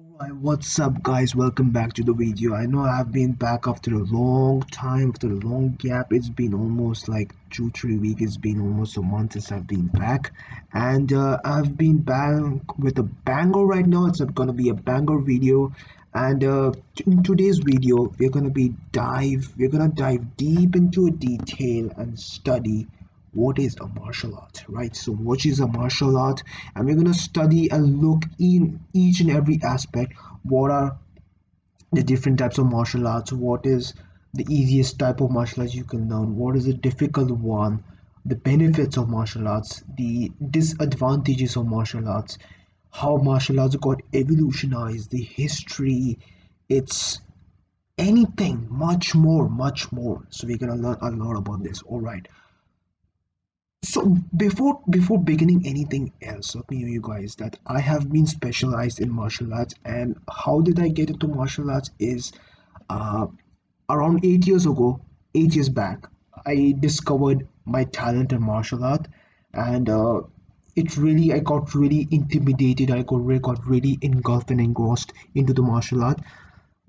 Alright, what's up guys? Welcome back to the video. I know I've been back after a long time, after a long gap. It's been almost like 2-3 weeks. It's been almost a month since I've been back. And I've been back with a banger right now. It's gonna be a banger video. And in today's video, we're gonna dive deep into a detail and study what is a martial art, right? So what is a martial art, and we're going to study and look in each and every aspect. What are the different types of martial arts? What is the easiest type of martial arts you can learn? What is the difficult one? The benefits of martial arts, the disadvantages of martial arts, how martial arts got evolutionized, the history, it's anything, much more. So we're gonna learn a lot about this. All right. So before beginning anything else, let me know you guys that I have been specialized in martial arts. And how did I get into martial arts is uh, around 8 years ago, 8 years back, I discovered my talent in martial art. And I got really intimidated. I got really engulfed and engrossed into the martial art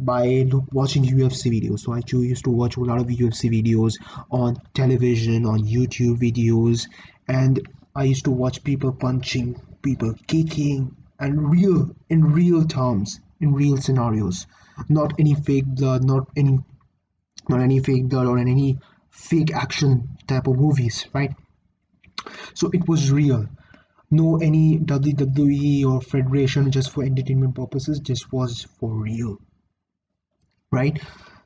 by watching UFC videos. So I used to watch a lot of UFC videos on television, on YouTube videos, and I used to watch people punching, people kicking, and in real terms, in real scenarios. Not any fake blood, not any fake blood or any fake action type of movies, right? So it was real. No any WWE or federation just for entertainment purposes, just was for real, right?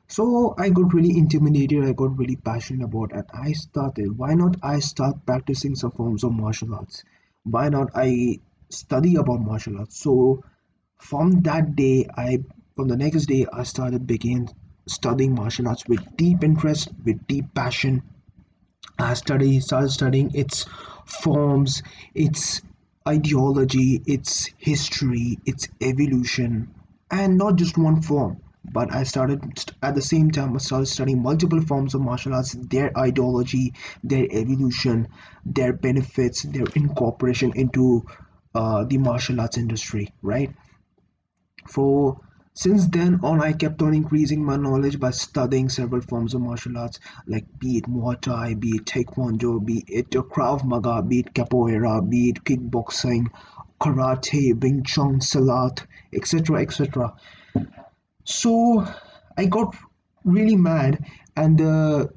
So I got really intimidated, I got really passionate about it. I started, why not I start practicing some forms of martial arts? Why not I study about martial arts? So from that day, from the next day, I began studying martial arts with deep interest, with deep passion. Started studying its forms, its ideology, its history, its evolution, and not just one form. But at the same time, I started studying multiple forms of martial arts, their ideology, their evolution, their benefits, their incorporation into the martial arts industry, right? For since then on, I kept on increasing my knowledge by studying several forms of martial arts, like be it Muay Thai, be it Taekwondo, be it KRAV Maga, be it Capoeira, be it kickboxing, karate, Wing Chun, Salat, etc., etc. So I got really mad, and the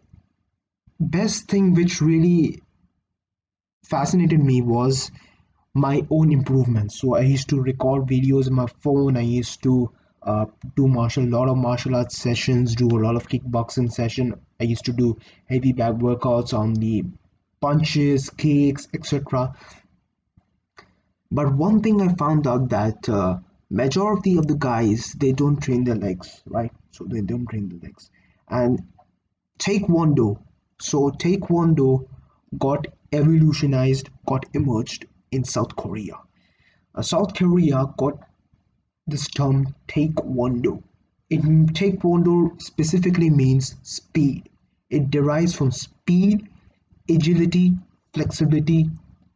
best thing which really fascinated me was my own improvements. So I used to record videos on my phone. I used to do a lot of martial arts sessions, do a lot of kickboxing session. I used to do heavy back workouts on the punches, kicks, etc. But one thing I found out that majority of the guys, they don't train their legs, right? So they don't train their legs. And Taekwondo. So Taekwondo got evolutionized, got emerged in South Korea. South Korea got this term Taekwondo. Taekwondo specifically means speed. It derives from speed, agility, flexibility,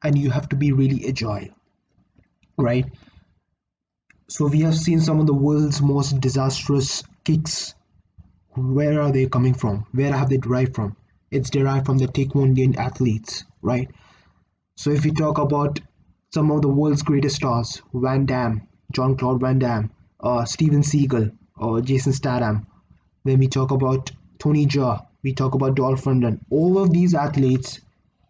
and you have to be really agile, right? So we have seen some of the world's most disastrous kicks. Where are they coming from? Where have they derived from? It's derived from the Taekwondian athletes, right? So if we talk about some of the world's greatest stars, Van Damme, Jean-Claude Van Damme, Steven Seagal, or Jason Statham, when we talk about Tony Jaa, we talk about Dolph Lundgren, all of these athletes,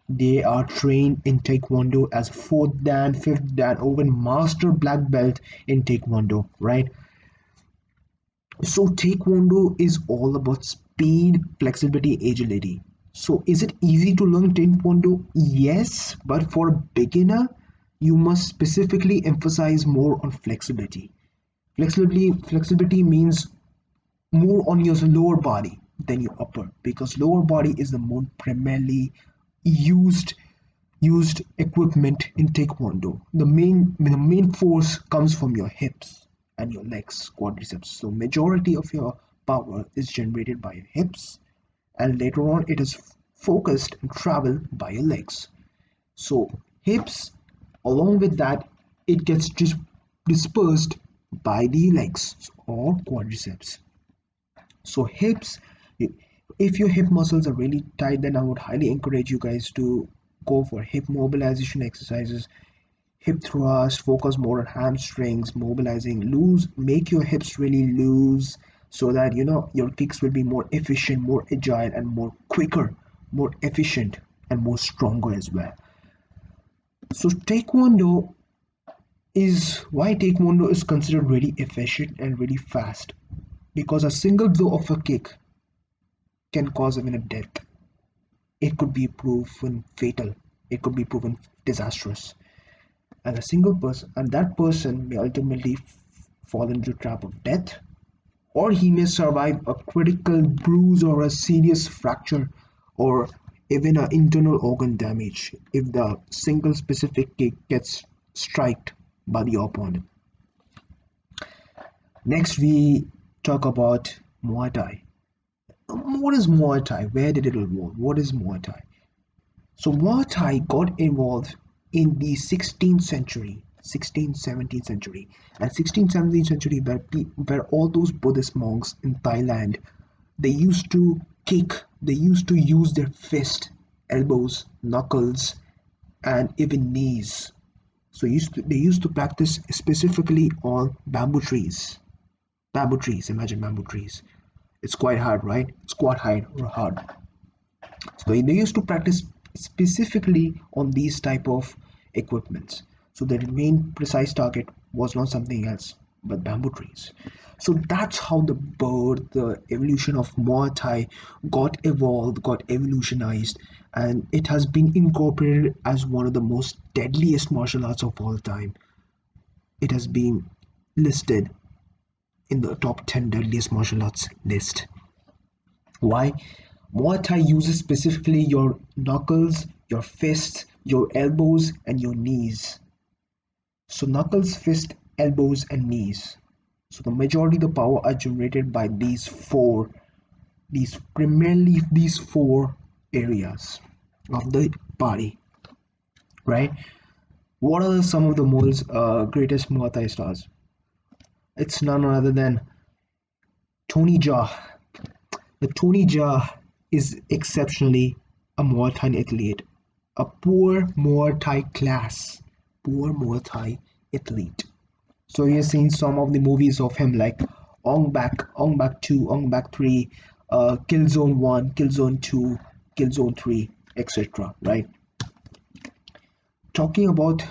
they are trained in Taekwondo as fourth dan, fifth dan, or even master black belt in Taekwondo, right? So Taekwondo is all about speed, flexibility, agility. So is it easy to learn Taekwondo? Yes, but for a beginner, you must specifically emphasize more on flexibility. Flexibility means more on your lower body than your upper, because lower body is the more primarily used used equipment in Taekwondo. The main force comes from your hips and your legs, quadriceps. So majority of your power is generated by your hips, and later on it is focused and traveled by your legs. So hips, along with that, it gets dispersed by the legs or quadriceps. So hips, if your hip muscles are really tight, then I would highly encourage you guys to go for hip mobilization exercises, hip thrust, focus more on hamstrings, mobilizing, loose, make your hips really loose so that your kicks will be more efficient, more agile, and more quicker, more efficient, and more stronger as well. So Taekwondo is considered really efficient and really fast because a single blow of a kick can cause even a death. It could be proven fatal. It could be proven disastrous. And a single person, and that person may ultimately fall into the trap of death, or he may survive a critical bruise or a serious fracture, or even an internal organ damage if the single specific kick gets striked by the opponent. Next, we talk about Muay Thai. What is Muay Thai? Where did it evolve? What is Muay Thai? So Muay Thai got involved in the 16th century, 16th, 17th century, and 16th, 17th century where all those Buddhist monks in Thailand, they used to kick, they used to use their fist, elbows, knuckles, and even knees. So they used to practice specifically on bamboo trees. Bamboo trees, imagine bamboo trees. It's quite hard, right? It's quite hard. So they used to practice specifically on these type of equipments. So their main precise target was not something else but bamboo trees. So that's how the evolution of Muay Thai got evolved, got evolutionized, and it has been incorporated as one of the most deadliest martial arts of all time. It has been listed in the top 10 deadliest martial arts list. Why? Muay Thai uses specifically your knuckles, your fists, your elbows, and your knees. So knuckles, fist, elbows, and knees. So the majority of the power are generated by primarily these four areas of the body, right? What are some of the most greatest Muay Thai stars? It's none other than Tony Jaa. The Tony Jaa is exceptionally a Muay Thai athlete, a poor Muay Thai athlete. So you've seen some of the movies of him like Ong Bak 2, Ong Bak 3, Killzone 1, Killzone 2, Killzone 3, etc. Right? Talking about